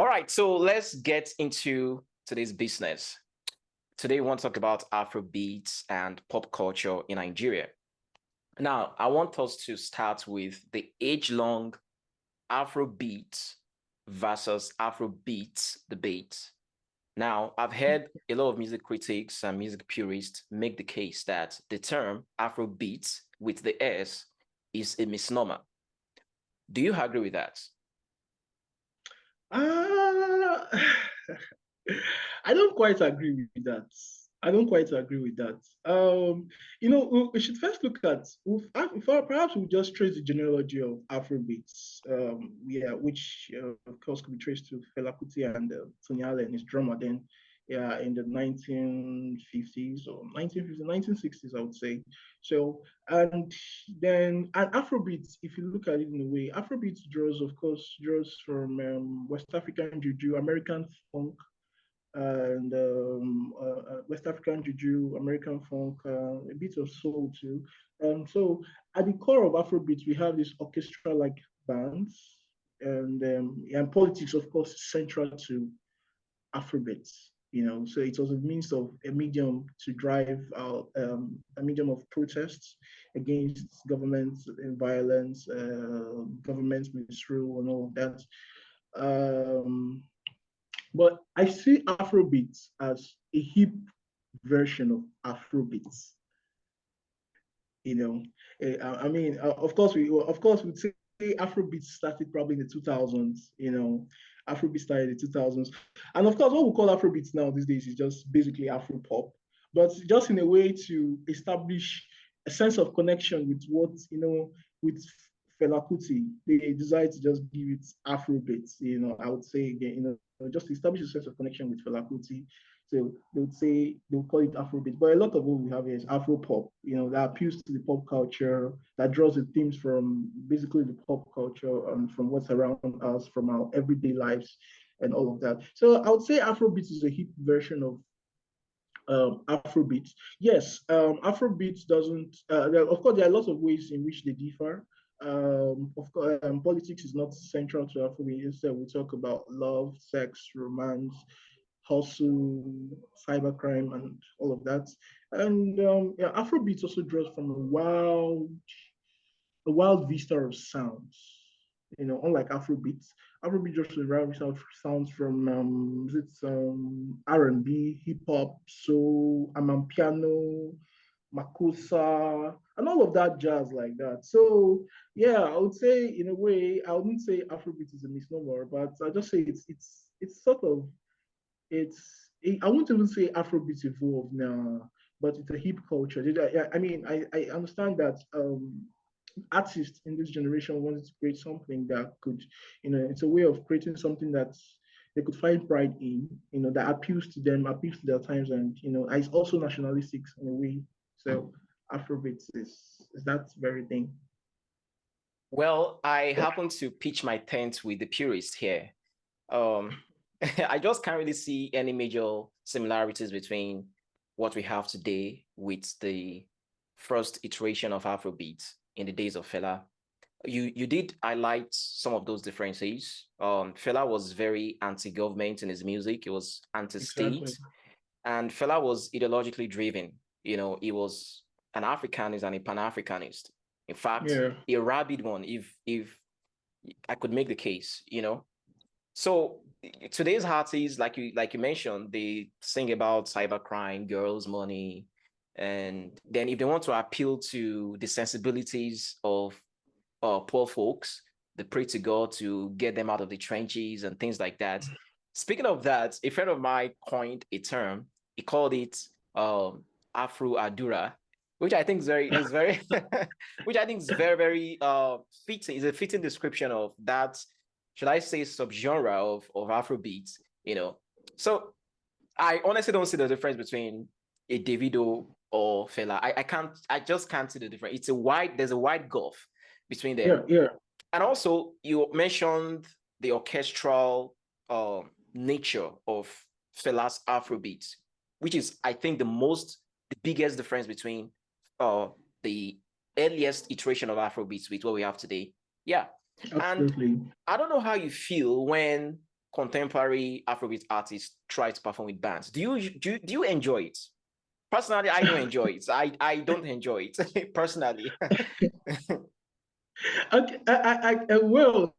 All right, so let's get into today's business. Today, we want to talk about Afrobeats and pop culture in Nigeria. Now, I want us to start with the age-long Afrobeat versus Afrobeats debate. Now, I've heard a lot of music critics and music purists make the case that the term Afrobeats with the S is a misnomer. Do you agree with that? Uh, I don't quite agree with that. I don't quite agree with that. We should first look at, perhaps we'll just trace the genealogy of Afrobeats, which of course could be traced to Fela Kuti and Tony Allen, his drummer then, yeah, in the 1950s or 1950s, 1960s, I would say. So, and and Afrobeats, if you look at it in a way, Afrobeats draws from West African juju, American funk, and West African juju, American funk, a bit of soul too. So at the core of Afrobeat, we have these orchestra-like bands, and politics, of course, is central to Afrobeat. So it was a medium to drive a medium of protests against government violence, government misrule, and all of that. Um, but I see Afrobeats as a hip version of Afrobeats. Of course we'd say Afrobeats started probably in the 2000s. Afrobeat started in the 2000s, and of course what we call Afrobeats now these days is just basically Afro pop, but just in a way to establish a sense of connection with with Fela Kuti. They decided to just give it Afrobeats. I would say again, just to establish a sense of connection with Fela Kuti. So they would call it Afrobeat. But a lot of what we have here is Afro pop, that appeals to the pop culture, that draws the themes from basically the pop culture and from what's around us, from our everyday lives and all of that. So I would say Afrobeat is a hip version of Afrobeat. Yes, Afrobeat doesn't, of course, there are lots of ways in which they differ. Of course, politics is not central to Afrobeat. Instead, we talk about love, sex, romance, hustle, cybercrime, and all of that. And Afrobeat also draws from a wild vista of sounds. Unlike Afrobeat, Afrobeat draws from a wild vista of sounds from R&B, hip hop, soul, amapiano, makossa, and all of that jazz like that. So yeah, I would say in a way, I wouldn't say Afrobeat is a misnomer, but I just say it's sort of I won't even say Afrobeat evolved now, but it's a hip culture. I understand that artists in this generation wanted to create something that could, it's a way of creating something that they could find pride in, that appeals to them, appeals to their times, and it's also nationalistic in a way. So Afrobeat is that very thing. Well, I happen to pitch my tent with the purists here. Um, I just can't really see any major similarities between what we have today with the first iteration of Afrobeat in the days of Fela. You did highlight some of those differences. Fela was very anti-government in his music. He was anti-state, Exactly. and Fela was ideologically driven. He was an Africanist and a Pan-Africanist. In fact, Yeah. a rabid one, if I could make the case. So today's artists, like you mentioned, they sing about cybercrime, girls' money, and then if they want to appeal to the sensibilities of poor folks, they pray to God to get them out of the trenches and things like that. Speaking of that, a friend of mine coined a term. He called it Afro Adura, which I think is very which I think is very, very fitting. Is a fitting description of that, should I say, subgenre of Afrobeat. So I honestly don't see the difference between a Davido or Fela. I just can't see the difference. There's a wide gulf between them. Yeah. Yeah. And also, you mentioned the orchestral nature of Fela's Afrobeat, which is, I think, the biggest difference between the earliest iteration of Afrobeats with what we have today. Yeah. And Absolutely. I don't know how you feel when contemporary Afrobeat artists try to perform with bands. Do you enjoy it? Personally, I don't enjoy it. I don't enjoy it personally. Okay, well,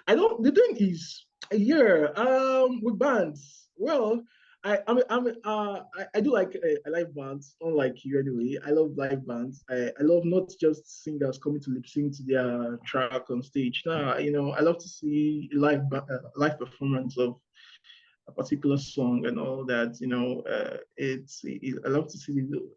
I don't. The thing is, yeah, with bands. Well, I do like I like bands. Unlike you, anyway. I love live bands. I love not just singers coming to lip sync to their track on stage. Nah, I love to see live performance of a particular song and all that. I love to see the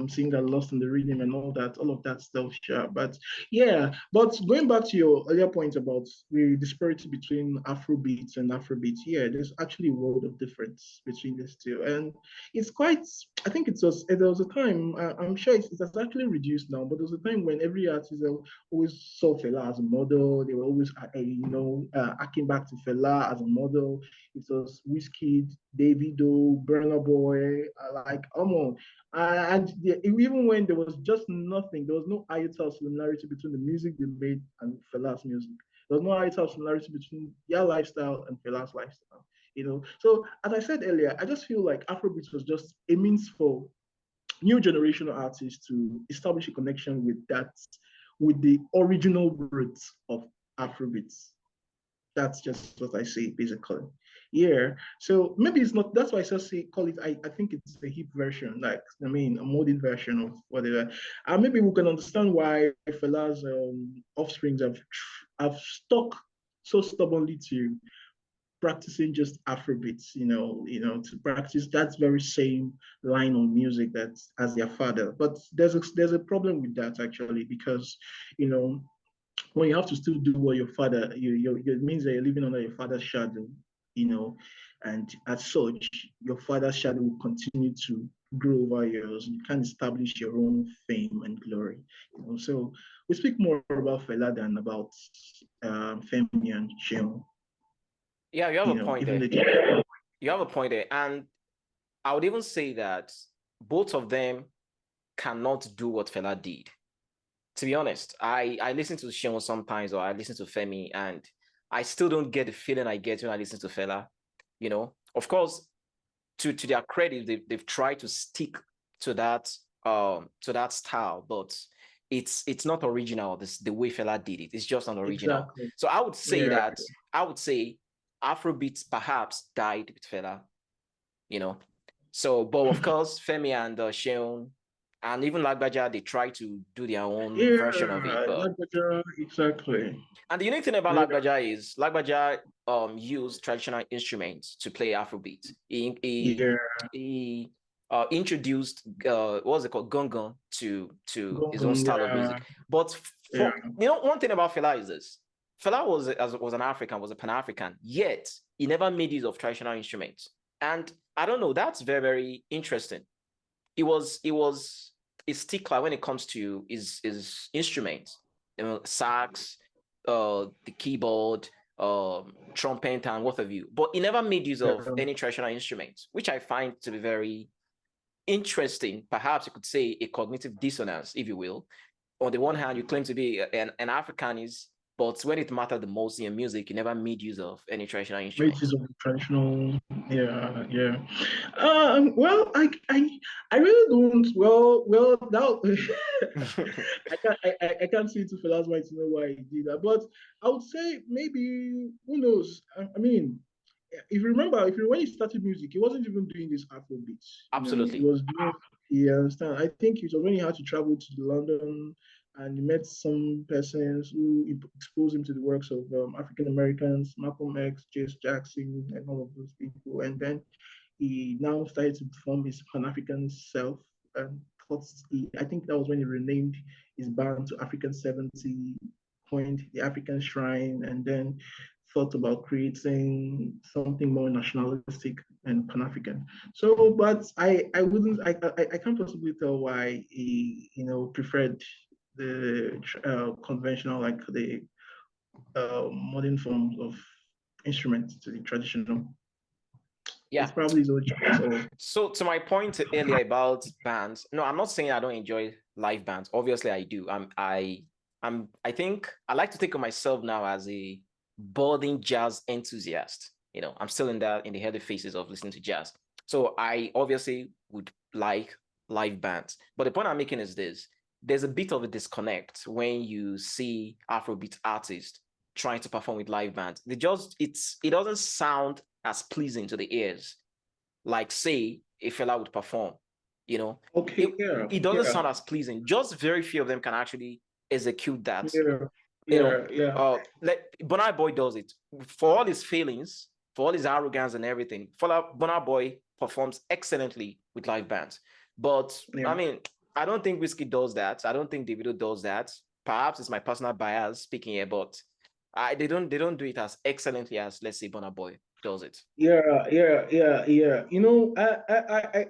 singer lost in the rhythm and all of that stuff. Sure. But yeah, but going back to your earlier point about the disparity between Afrobeats and Afrobeats, yeah, there's actually a world of difference between these two, and it's quite. I think there was a time. I'm sure it has actually reduced now, but there was a time when every artist always saw Fela as a model. They were always, acting back to Fela as a model. It was Wizkid, Davido, Burna Boy, like come on. Even when there was just nothing, there was no iota of similarity between the music they made and Fela's music. There was no iota of similarity between their lifestyle and Fela's lifestyle. So as I said earlier, I just feel like Afrobeats was just a means for new generation artists to establish a connection with the original roots of Afrobeats. That's just what I say, basically. Yeah. So maybe it's not, that's why I just say, call it, I think it's a hip version, like, a modern version of whatever. And maybe we can understand why Fela's offsprings have stuck so stubbornly to practicing just Afrobeats, to practice that very same line of music that as their father. But there's a problem with that actually, because, you know, when you have to still do what your father, it means that you're living under your father's shadow, and as such, your father's shadow will continue to grow over yours. You can't establish your own fame and glory. So we speak more about Fela than about Femi and Sheon. Yeah, you have a point Even there. the You have a point there. And I would even say that both of them cannot do what Fela did. To be honest, I listen to Shion sometimes, or I listen to Femi, and I still don't get the feeling I get when I listen to Fela. Of course, to their credit, they've tried to stick to that style, but it's not original. The way Fela did it, it's just not original. exactly. So I would say Yeah. that Afrobeats perhaps died with Fela. So, but of course, Femi and Sheon and even Lagbaja, they try to do their own version of it. But Exactly. and the unique thing about Yeah. Lagbaja is Lagbaja used traditional instruments to play Afrobeat. He introduced what was it called, gongon, to his own style of music. But one thing about Fela is this: Fela was an African, was a Pan-African, yet he never made use of traditional instruments. And I don't know, that's very, very interesting. It was a stickler when it comes to his instruments, sax, the keyboard, trumpet, and what have you. But he never made use of any traditional instruments, which I find to be very interesting. Perhaps you could say a cognitive dissonance, if you will. On the one hand, you claim to be an Africanist, but when it mattered the most in your music, you never made use of any traditional instruments. Use of traditional, yeah. Well, I really don't. Well, now I can't see to Fela's mind to know why he did that, but I would say maybe who knows. I mean, if when he started music, he wasn't even doing this Afro beats. Absolutely. He was doing. You understand? I think it was when he had to travel to London and he met some persons who exposed him to the works of African Americans, Malcolm X, James Jackson, and all of those people. And then he now started to form his Pan-African self. And I think that was when he renamed his band to African 70, coined the African Shrine, and then thought about creating something more nationalistic and Pan-African. So, but I wouldn't, I can't possibly tell why he, preferred the conventional, like the modern forms of instruments to the traditional. Yeah. It's probably his own choice. So to my point earlier about bands, no, I'm not saying I don't enjoy live bands. Obviously, I do. I think I like to think of myself now as a budding jazz enthusiast. I'm still in the early phases of listening to jazz. So I obviously would like live bands. But the point I'm making is this: there's a bit of a disconnect when you see Afrobeat artists trying to perform with live bands. It doesn't sound as pleasing to the ears, like say a fella would perform. Okay, It yeah, it doesn't yeah, sound as pleasing. Just very few of them can actually execute that. yeah, you know, yeah. like Burna Boy does it for all his failings, for all his arrogance and everything. Burna Boy performs excellently with live bands. But Yeah. I mean, I don't think Whiskey does that. I don't think Davido does that. Perhaps it's my personal bias speaking here, but they don't do it as excellently as, let's say, Burna Boy does it. Yeah.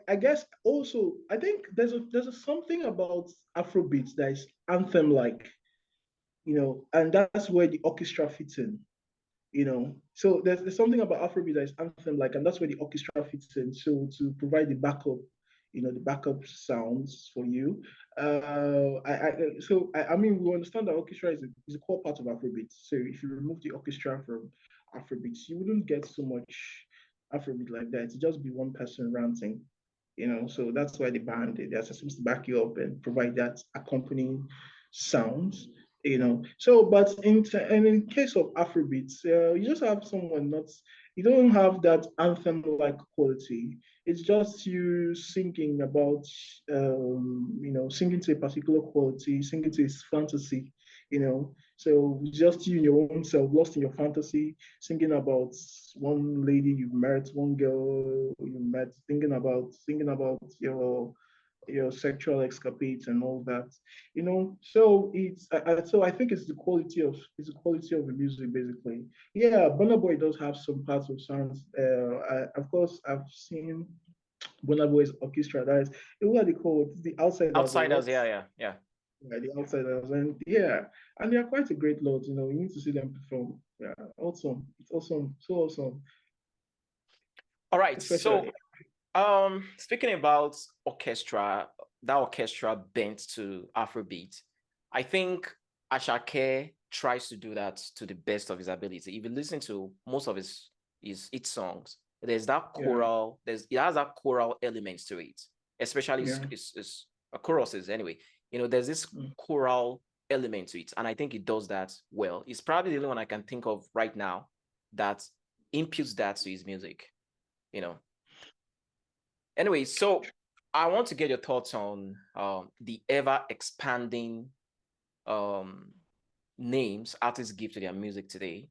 I guess also I think there's something about Afrobeats that is anthem like, and that's where the orchestra fits in. So there's something about Afrobeat that is anthem like, and that's where the orchestra fits in. So to provide the backup, the backup sounds for you. I mean, we understand that orchestra is a core part of Afrobeat. So if you remove the orchestra from Afrobeats, you wouldn't get so much Afrobeat like that. It'd just be one person ranting. So that's why the band they're supposed to back you up and provide that accompanying sounds. So but in case of Afrobeats, you just have someone not, you don't have that anthem like quality. It's just you singing about singing to a particular quality, singing to his fantasy. So just you in your own self, lost in your fantasy, singing about one lady you met, one girl you met, thinking about your sexual escapades and all that. So I think it's the quality of the music basically. Yeah, Burna Boy does have some parts of songs. Of course, I've seen Burna Boy's orchestra. That is, what are they called? The Outsiders or Outsiders, what? yeah. Yeah, the Outsiders, and yeah, and they are quite a great lot. You need to see them perform. Yeah, awesome. It's awesome, so awesome, All right. So especially. speaking about orchestra, that orchestra bent to Afrobeat, I think Ashake tries to do that to the best of his ability. If you listen to most of his songs, there's that Yeah, choral, it has that choral elements to it, especially yeah. his choruses anyway. There's this Mm. choral element to it, and I think it does that well. It's probably the only one I can think of right now that imputes that to his music, you know. Anyway, so I want to get your thoughts on the ever expanding um, names artists give to their music today.